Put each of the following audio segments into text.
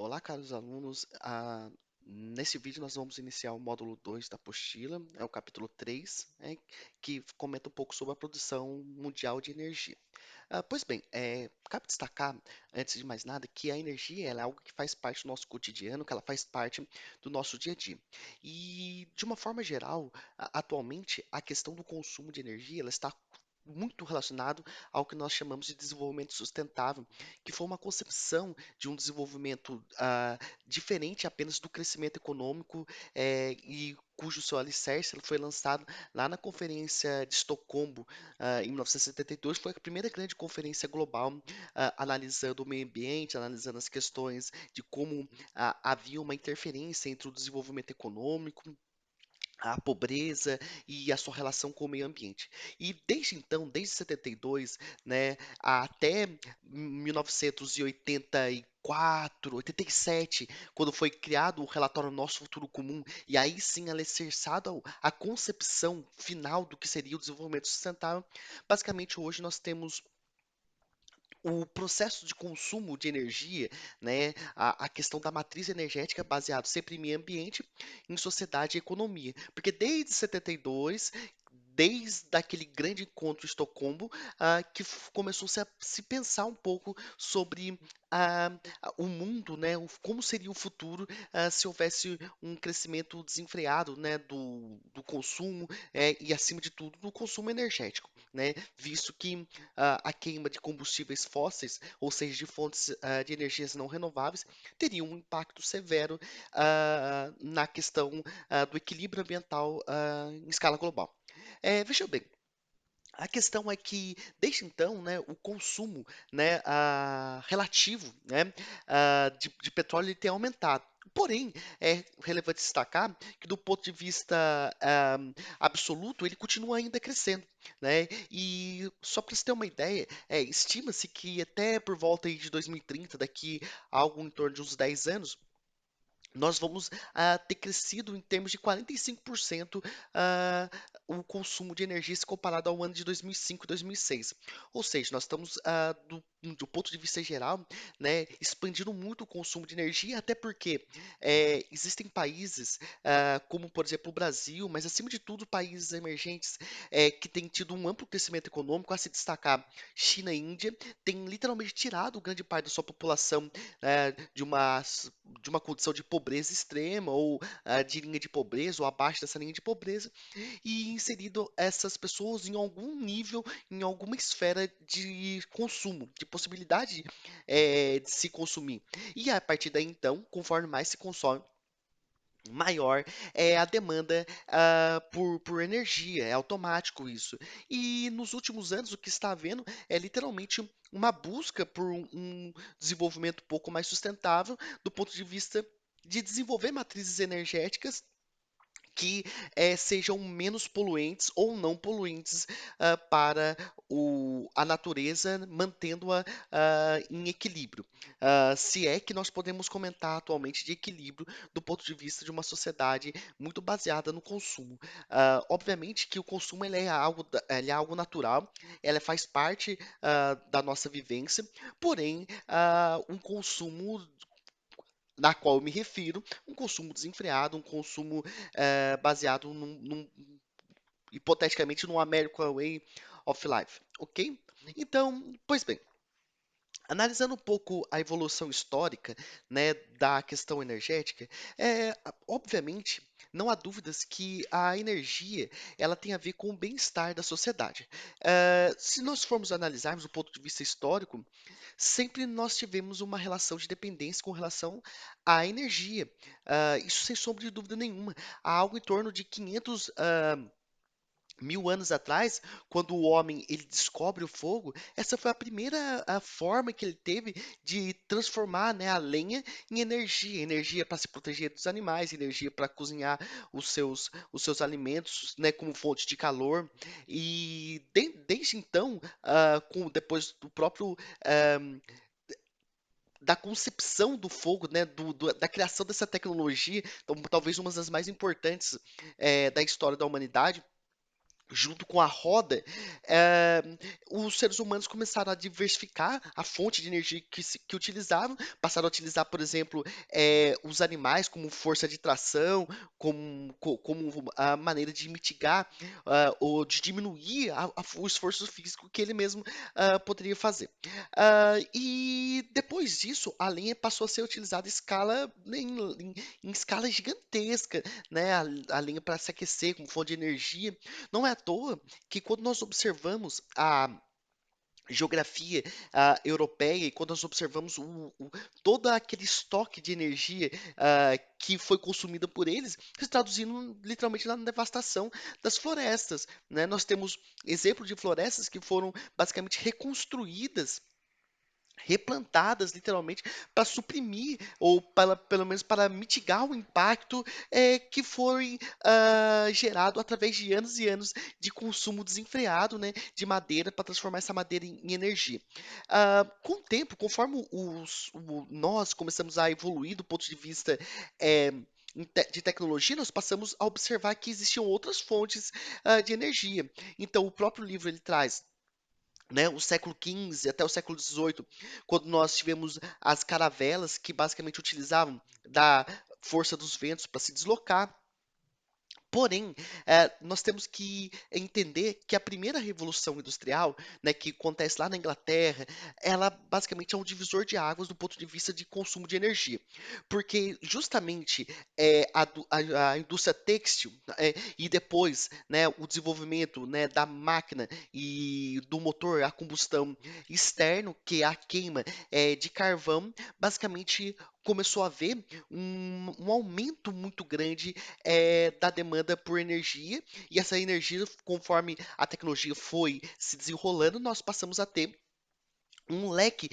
Olá, caros alunos. Nesse vídeo nós vamos iniciar o módulo 2 da apostila, é o capítulo 3, que comenta um pouco sobre a produção mundial de energia. Pois bem, cabe destacar, antes de mais nada, que a energia ela é algo que faz parte do nosso cotidiano, que ela faz parte do nosso dia a dia. E, de uma forma geral, atualmente, a questão do consumo de energia ela está muito relacionado ao que nós chamamos de desenvolvimento sustentável, que foi uma concepção de um desenvolvimento diferente apenas do crescimento econômico e cujo seu alicerce ele foi lançado lá na Conferência de Estocolmo em 1972, foi a primeira grande conferência global analisando o meio ambiente, analisando as questões de como havia uma interferência entre o desenvolvimento econômico, a pobreza e a sua relação com o meio ambiente. E desde então, desde 72, né, até 1984, 87, quando foi criado o relatório Nosso Futuro Comum, e aí sim alicerçado a concepção final do que seria o desenvolvimento sustentável, basicamente hoje nós temos o processo de consumo de energia, né, a questão da matriz energética baseado sempre em meio ambiente, em sociedade e economia. Porque desde 72, desde aquele grande encontro em Estocolmo, que começou-se a se pensar um pouco sobre o mundo, né, como seria o futuro se houvesse um crescimento desenfreado, né, do consumo e, acima de tudo, do consumo energético, né, visto que a queima de combustíveis fósseis, ou seja, de fontes de energias não renováveis, teria um impacto severo na questão do equilíbrio ambiental em escala global. Veja bem, a questão é que, desde então, né, o consumo, né, relativo, né, de petróleo ele tem aumentado. Porém, é relevante destacar que, do ponto de vista absoluto, ele continua ainda crescendo, né? E só para você ter uma ideia, estima-se que até por volta aí de 2030, daqui a algo em torno de uns 10 anos, nós vamos ter crescido em termos de 45% ah, o consumo de energia se comparado ao ano de 2005 e 2006. Ou seja, nós estamos, do ponto de vista geral, né, expandindo muito o consumo de energia, até porque existem países, como por exemplo o Brasil, mas acima de tudo países emergentes, que têm tido um amplo crescimento econômico, a se destacar China e Índia, têm literalmente tirado grande parte da sua população de uma condição de pobreza extrema ou de linha de pobreza ou abaixo dessa linha de pobreza e inserido essas pessoas em algum nível, em alguma esfera de consumo, de possibilidade de se consumir. E a partir daí, então, conforme mais se consome, maior é a demanda por energia, é automático isso. E nos últimos anos, o que está havendo é literalmente uma busca por um desenvolvimento um pouco mais sustentável do ponto de vista de desenvolver matrizes energéticas que sejam menos poluentes ou não poluentes para a natureza, mantendo-a em equilíbrio. Se é que nós podemos comentar atualmente de equilíbrio do ponto de vista de uma sociedade muito baseada no consumo. Obviamente que o consumo ele é algo natural, ela faz parte da nossa vivência, porém, um consumo na qual eu me refiro, um consumo desenfreado, um consumo baseado hipoteticamente, num American Way of Life, ok? Então, pois bem, analisando um pouco a evolução histórica, né, da questão energética, obviamente não há dúvidas que a energia ela tem a ver com o bem-estar da sociedade. Se nós formos analisarmos do ponto de vista histórico, sempre nós tivemos uma relação de dependência com relação à energia. Isso sem sombra de dúvida nenhuma. Há algo em torno de 500 mil anos atrás, quando o homem ele descobre o fogo, essa foi a primeira forma que ele teve de transformar, né, a lenha em energia, energia para se proteger dos animais, energia para cozinhar os seus alimentos, né, como fonte de calor. E desde então, depois do próprio da concepção do fogo, né, da criação dessa tecnologia, então, talvez uma das mais importantes da história da humanidade, junto com a roda, eh, os seres humanos começaram a diversificar a fonte de energia que utilizavam, passaram a utilizar, por exemplo, os animais como força de tração, como a maneira de mitigar ou de diminuir o esforço físico que ele mesmo poderia fazer. E depois disso, a lenha passou a ser utilizada em escala gigantesca, né? A lenha para se aquecer como fonte de energia. Não é à toa que quando nós observamos a geografia europeia e quando nós observamos todo aquele estoque de energia que foi consumido por eles, se traduzindo literalmente na devastação das florestas, né? Nós temos exemplos de florestas que foram basicamente reconstruídas, replantadas literalmente para suprimir ou para, pelo menos para mitigar o impacto que foi gerado através de anos e anos de consumo desenfreado, né, de madeira para transformar essa madeira em energia. Com o tempo, conforme nós começamos a evoluir do ponto de vista eh, de tecnologia, nós passamos a observar que existiam outras fontes de energia. Então, o próprio livro ele traz, né, o século XV até o século XVIII, quando nós tivemos as caravelas que basicamente utilizavam da força dos ventos para se deslocar. Porém, nós temos que entender que a primeira revolução industrial, né, que acontece lá na Inglaterra, ela basicamente é um divisor de águas do ponto de vista de consumo de energia. Porque justamente a indústria têxtil e depois, né, o desenvolvimento, né, da máquina e do motor a combustão externo, que é a queima de carvão, basicamente começou a haver um aumento muito grande da demanda por energia, e essa energia, conforme a tecnologia foi se desenrolando, nós passamos a ter um leque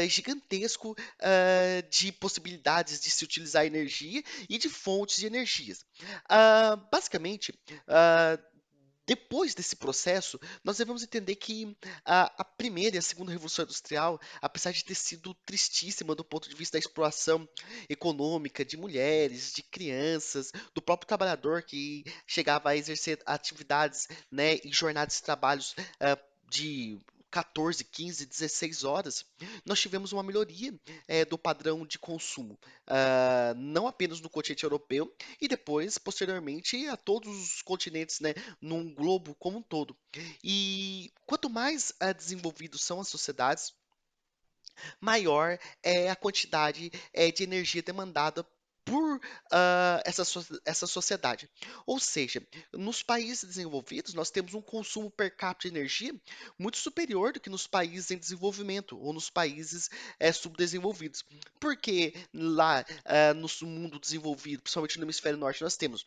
gigantesco de possibilidades de se utilizar energia e de fontes de energias. Basicamente, ah, depois desse processo, nós devemos entender que a primeira e a segunda revolução industrial, apesar de ter sido tristíssima do ponto de vista da exploração econômica de mulheres, de crianças, do próprio trabalhador que chegava a exercer atividades, né, e jornadas de trabalhos de 14, 15, 16 horas, nós tivemos uma melhoria do padrão de consumo, não apenas no continente europeu, e depois, posteriormente, a todos os continentes, né, num globo como um todo. E quanto mais desenvolvidos são as sociedades, maior é a quantidade de energia demandada por essa sociedade. Ou seja, nos países desenvolvidos, nós temos um consumo per capita de energia muito superior do que nos países em desenvolvimento ou nos países subdesenvolvidos. Porque lá no mundo desenvolvido, principalmente no hemisfério norte, nós temos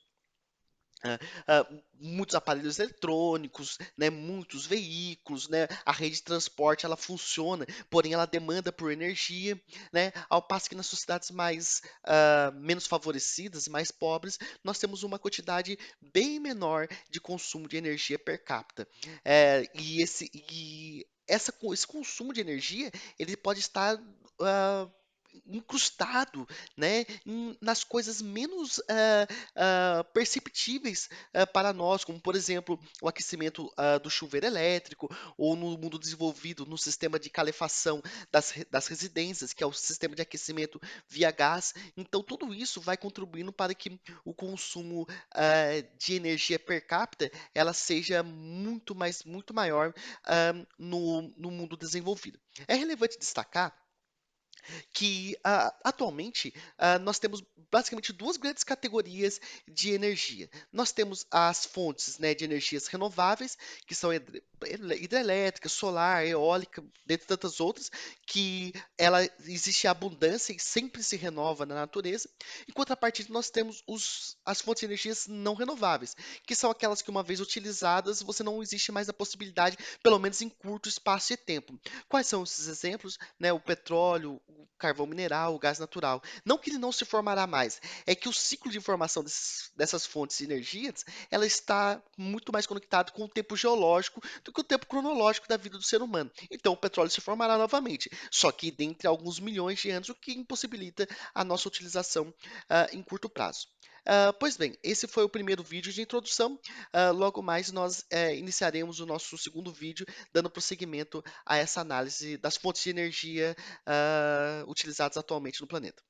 ah, muitos aparelhos eletrônicos, né, muitos veículos, né, a rede de transporte ela funciona, porém ela demanda por energia, né, ao passo que nas sociedades mais menos favorecidas, mais pobres, nós temos uma quantidade bem menor de consumo de energia per capita. Esse consumo de energia ele pode estar incrustado, né, nas coisas menos perceptíveis para nós, como por exemplo o aquecimento do chuveiro elétrico, ou no mundo desenvolvido no sistema de calefação das residências, que é o sistema de aquecimento via gás. Então, tudo isso vai contribuindo para que o consumo de energia per capita ela seja muito maior no mundo desenvolvido. É relevante destacar que atualmente nós temos basicamente duas grandes categorias de energia. Nós temos as fontes, né, de energias renováveis, que são hidrelétrica, solar, eólica, dentre tantas outras, que ela existe abundância e sempre se renova na natureza. Em contrapartida, nós temos as fontes de energias não renováveis, que são aquelas que uma vez utilizadas, você não existe mais a possibilidade, pelo menos em curto espaço de tempo. Quais são esses exemplos? Né, o petróleo, o carvão mineral, o gás natural. Não que ele não se formará mais, é que o ciclo de formação dessas fontes de energias, ela está muito mais conectado com o tempo geológico do que o tempo cronológico da vida do ser humano. Então o petróleo se formará novamente, só que dentre alguns milhões de anos, o que impossibilita a nossa utilização em curto prazo. Pois bem, esse foi o primeiro vídeo de introdução. Logo mais nós iniciaremos o nosso segundo vídeo, dando prosseguimento a essa análise das fontes de energia utilizadas atualmente no planeta.